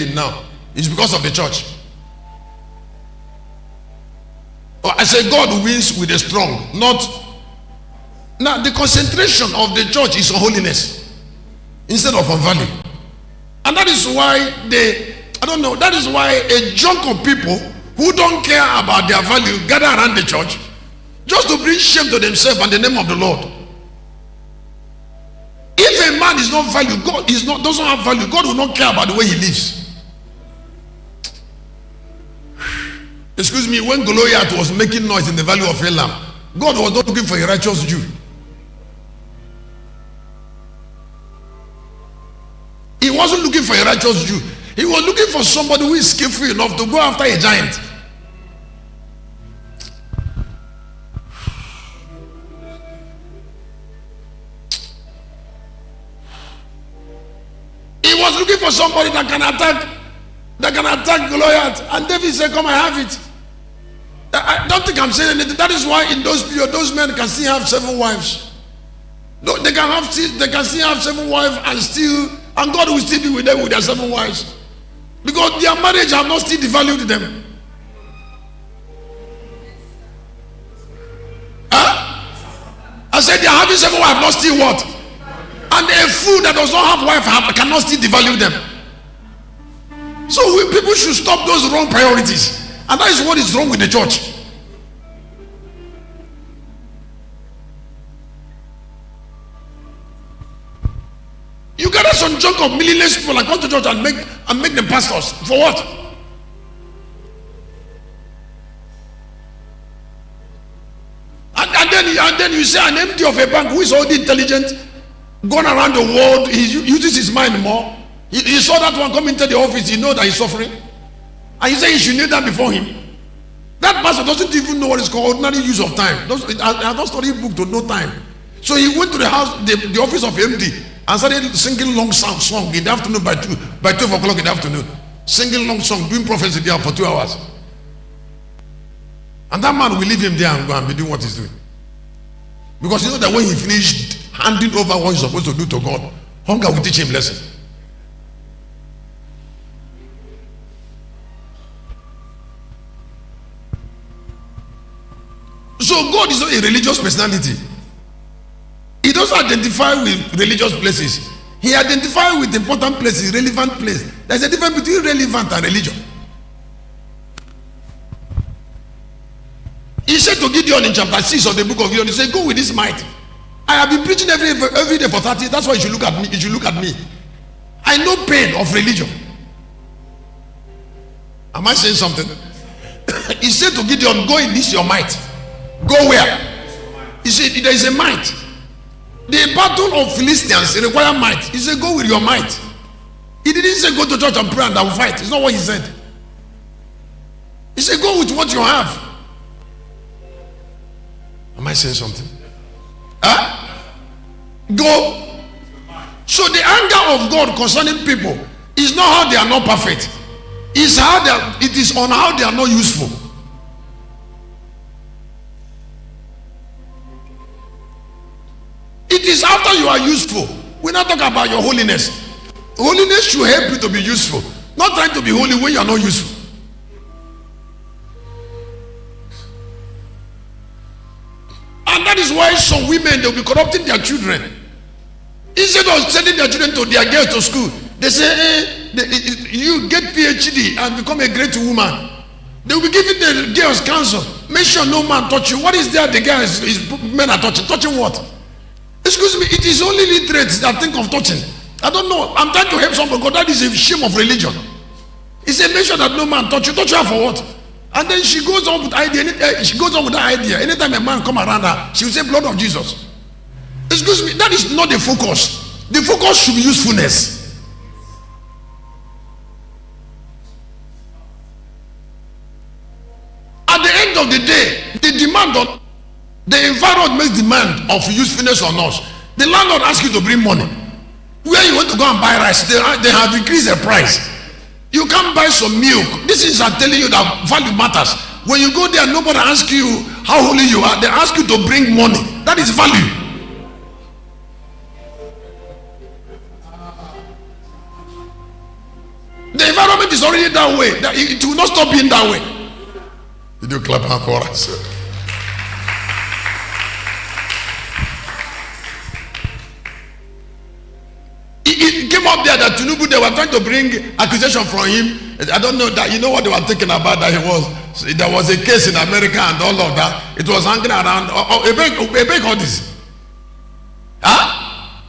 heading now is because of the church. I say God wins with the strong, not. Now the concentration of the church is on holiness instead of on value. And that is why that is why a chunk of people who don't care about their value gather around the church just to bring shame to themselves and the name of the Lord. If a man is not valued, doesn't have value, God will not care about the way he lives. Excuse me, when Goliath was making noise in the valley of Elam, God was not looking for a righteous Jew. He wasn't looking for a righteous Jew. He was looking for somebody who is skillful enough to go after a giant. He was looking for somebody that can attack Goliath. And David said, come, I have it. I don't think I'm saying anything. That is why in those periods, those men can still have 7 wives. They can still have 7 wives and God will still be with them with their 7 wives. Because their marriage have not still devalued them. I said they are having 7 wives, not still what? And a fool that does not have wife cannot still devalue them. So people should stop those wrong priorities. And that is what is wrong with the church. You gather some chunk of millionaires people and come to church and make them pastors. For what? And then you say an MD of a bank who is already intelligent, going around the world, he uses his mind more. He saw that one come into the office, he knows that he's suffering. And he said he should kneel down before him. That pastor doesn't even know what is called ordinary use of time. I have not studied book to know time. So he went to the house, the office of MD, and started singing long song in the afternoon by 12 o'clock in the afternoon. Singing long song, doing prophecy there for 2 hours. And that man will leave him there and go and be doing what he's doing. Because you know that when he finished handing over what he's supposed to do to God, hunger will teach him lesson. So God is not a religious personality. He doesn't identify with religious places. He identifies with important places, relevant places. There's a difference between relevant and religion. He said to Gideon in chapter 6 of the book of Gideon, he said, go with this might. I have been preaching every day for 30 years. That's why you should look at me. You should look at me. I know pain of religion. Am I saying something? He said to Gideon, go in this your might. Go where? He said, there is a might. The battle of Philistines require might. He said, go with your might. He didn't say go to church and pray and I will fight. It's not what he said. He said, go with what you have. Am I saying something? Go. So the anger of God concerning people is not how they are not perfect. It is on how they are not useful. It is after you are useful. We're not talking about your holiness. Holiness should help you to be useful. Not trying to be holy when you are not useful. And that is why some women, they'll be corrupting their children. Instead of sending their children to their girls to school, they say, you get PhD and become a great woman. They will be giving the girls counsel. Make sure no man touch you. What is there the girls men are touching? Touching what? Excuse me, it is only literates that think of touching. I don't know. I'm trying to help somebody because that is a shame of religion. He said, make sure that no man touch you. Touch her for what? And then she goes on with idea. She goes on with that idea. Anytime a man come around her, she will say, blood of Jesus. Excuse me, that is not the focus. The focus should be usefulness. At the end of the day, the demand on the environment makes demand of usefulness on us. The landlord asks you to bring money. Where you want to go and buy rice, they have increased the price. You can't buy some milk. This is telling you that value matters. When you go there, nobody asks you how holy you are. They ask you to bring money. That is value. The environment land is already that way. It will not stop being that way. Did you clap hand for us? It came up there that Tinubu, they were trying to bring accusation from him. I don't know that, you know what they were thinking about, that there was a case in America and all of that. It was hanging around. A break all this. Huh?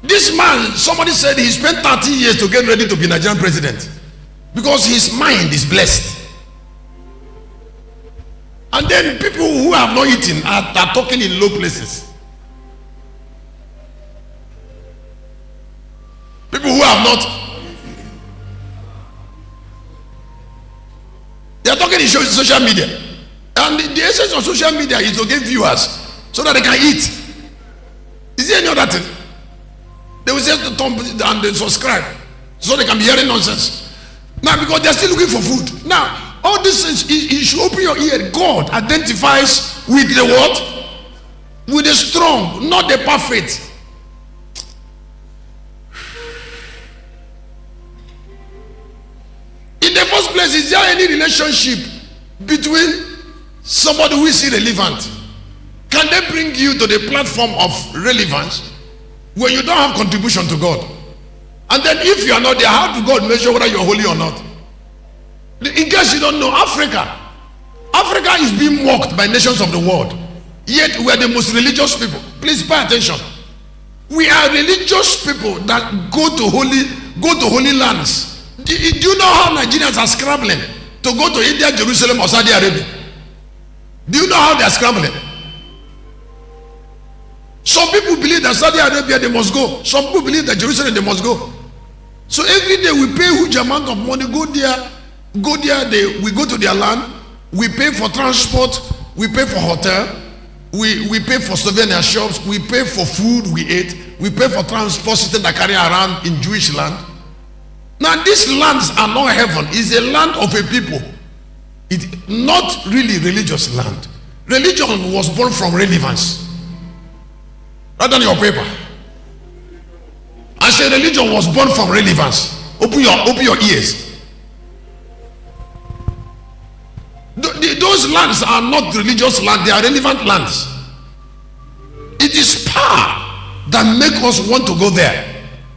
This man, somebody said he spent 30 years to get ready to be Nigerian president because his mind is blessed. And then people who have not eaten are talking in low places. People who have not, they are talking in social media. And the essence of social media is to get viewers so that they can eat. Is there any other thing? They will say the thumb and they subscribe so they can be hearing nonsense. Now, because they are still looking for food. Now, all these things, you should open your ear. God identifies with the what? With the strong, not the perfect. In the first place, is there any relationship between somebody who is irrelevant? Can they bring you to the platform of relevance when you don't have contribution to God? And then if you are not there, how do God measure whether you are holy or not? In case you don't know, Africa is being mocked by nations of the world. Yet we are the most religious people. Please pay attention. We are religious people that go to holy lands. Do you know how Nigerians are scrambling to go to India, Jerusalem, or Saudi Arabia? Do you know how they are scrambling? Some people believe that Saudi Arabia they must go. Some people believe that Jerusalem they must go. So every day we pay huge amount of money, go there, we go to their land, we pay for transport, we pay for hotel, we pay for souvenir shops, we pay for food we ate, we pay for transport system that carry around in Jewish land. Now these lands are not heaven. It's a land of a people. It's not really religious land. Religion was born from relevance. Rather than your paper. I say religion was born from relevance. Open your ears. Those lands are not religious lands, they are relevant lands. It is power that makes us want to go there.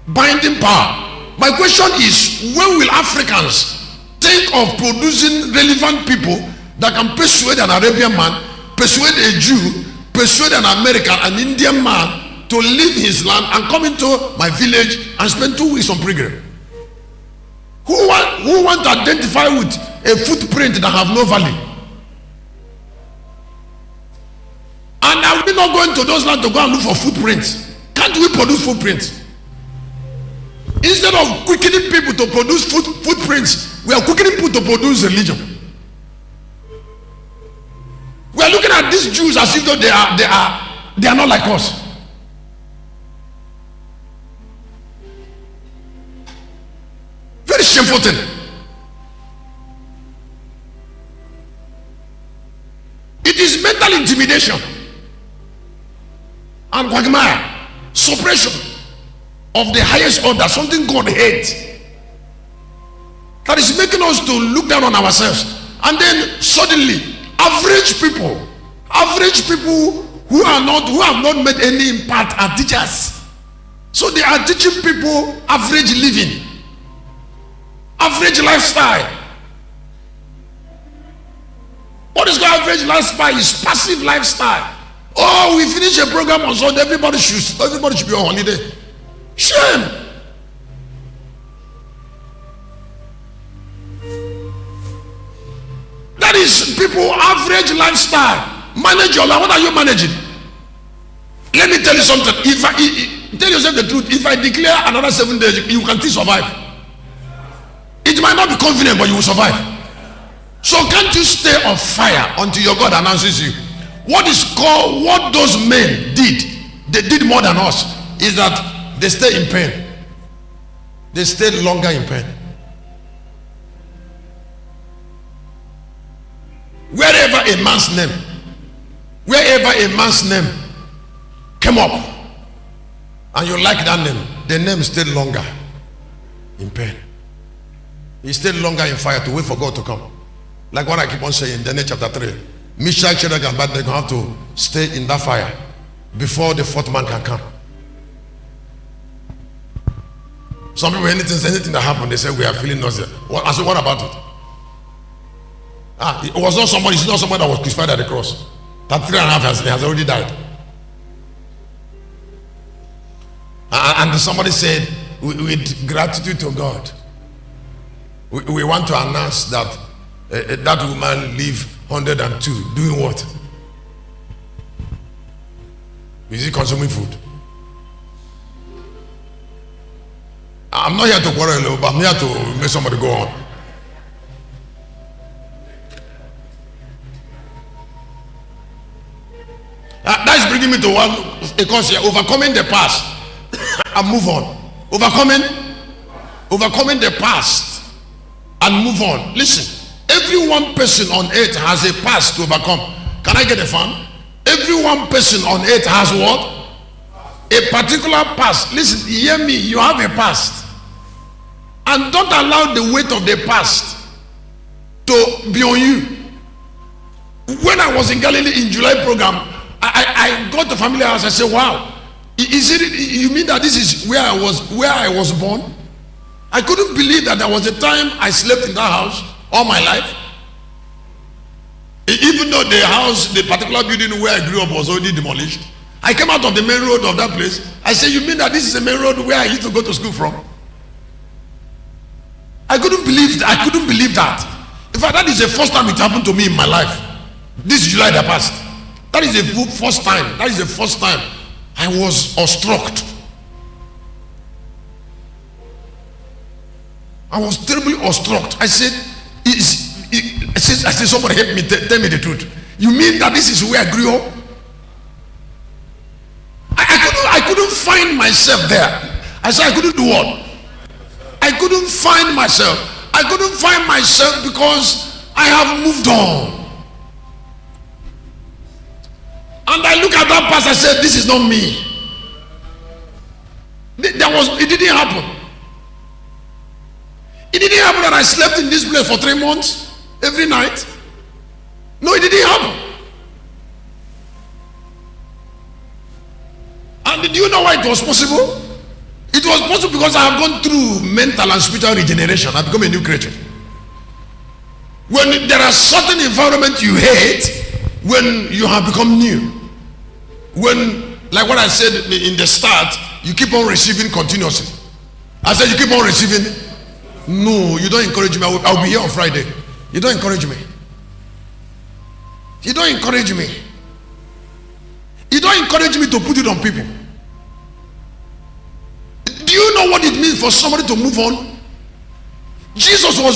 Binding power. My question is, when will Africans think of producing relevant people that can persuade an Arabian man, persuade a Jew, persuade an American, an Indian man to leave his land and come into my village and spend 2 weeks on pilgrim? Who want to identify with a footprint that have no value? And are we not going to those lands to go and look for footprints? Can't we produce footprints? Instead of quickening people to produce footprints, we are quickening people to produce religion. We are looking at these Jews as if though they are not like us. Very shameful thing. It is mental intimidation and quagmire, suppression of the highest order, something God hates, that is making us to look down on ourselves. And then suddenly average people who have not made any impact are teachers. So they are teaching people average living, average lifestyle. What is called average lifestyle is passive lifestyle. Oh, we finish a program on Sunday, everybody should be on holiday. Shame. That is people average lifestyle. Manage your life. What are you managing? Let me tell you something. Tell yourself the truth. If I declare another 7 days, you can still survive. It might not be convenient, but you will survive. So can't you stay on fire until your God announces you? What those men did, they did more than us, is that they stay in pain. They stayed longer in pain. Wherever a man's name came up and you like that name, the name stayed longer in pain. He stayed longer in fire to wait for God to come. Like what I keep on saying in Daniel chapter 3. Meshach, Shadrach, and Abednego have to stay in that fire before the fourth man can come. Some people, anything that happened, they say we are feeling nauseous. I said, what about it? It was not somebody. It's not somebody that was crucified at the cross. That 3.5 years he has already died. And somebody said, with gratitude to God, we want to announce that that woman lived 102. Doing what? Is he consuming food? I'm not here to quarrel, but I'm here to make somebody go on. That's bringing me to a concept: overcoming the past and move on. Overcoming the past and move on. Listen, every one person on earth has a past to overcome. Can I get a fan? Every one person on earth has what? A particular past. Listen, hear me. You have a past. And don't allow the weight of the past to be on you. When I was in Galilee in July program, I got the family house. I said, wow, is it, you mean that this is where I was born? I couldn't believe that there was a time I slept in that house all my life. Even though the house, the particular building where I grew up was already demolished. I came out of the main road of that place. I said, you mean that this is the main road where I used to go to school from? I couldn't believe that. In fact, that is the first time it happened to me in my life. This July that passed. That is the first time. That is the first time I was awestruck. I was terribly awestruck. I said, somebody help me, tell me the truth. You mean that this is where I grew up? I couldn't find myself there. I said, I couldn't do what? I couldn't find myself. I couldn't find myself because I have moved on. And I look at that past, I said, this is not me. It didn't happen. It didn't happen that I slept in this place for 3 months every night. No, it didn't happen. And did you know why it was possible? It was possible because I have gone through mental and spiritual regeneration. I become a new creature. When there are certain environments you hate, when you have become new, when, like what I said in the start, you keep on receiving continuously. I said you keep on receiving. No, you don't encourage me. I'll be here on Friday. You don't encourage me. You don't encourage me. You don't encourage me to put it on people. Do you know what it means for somebody to move on? Jesus was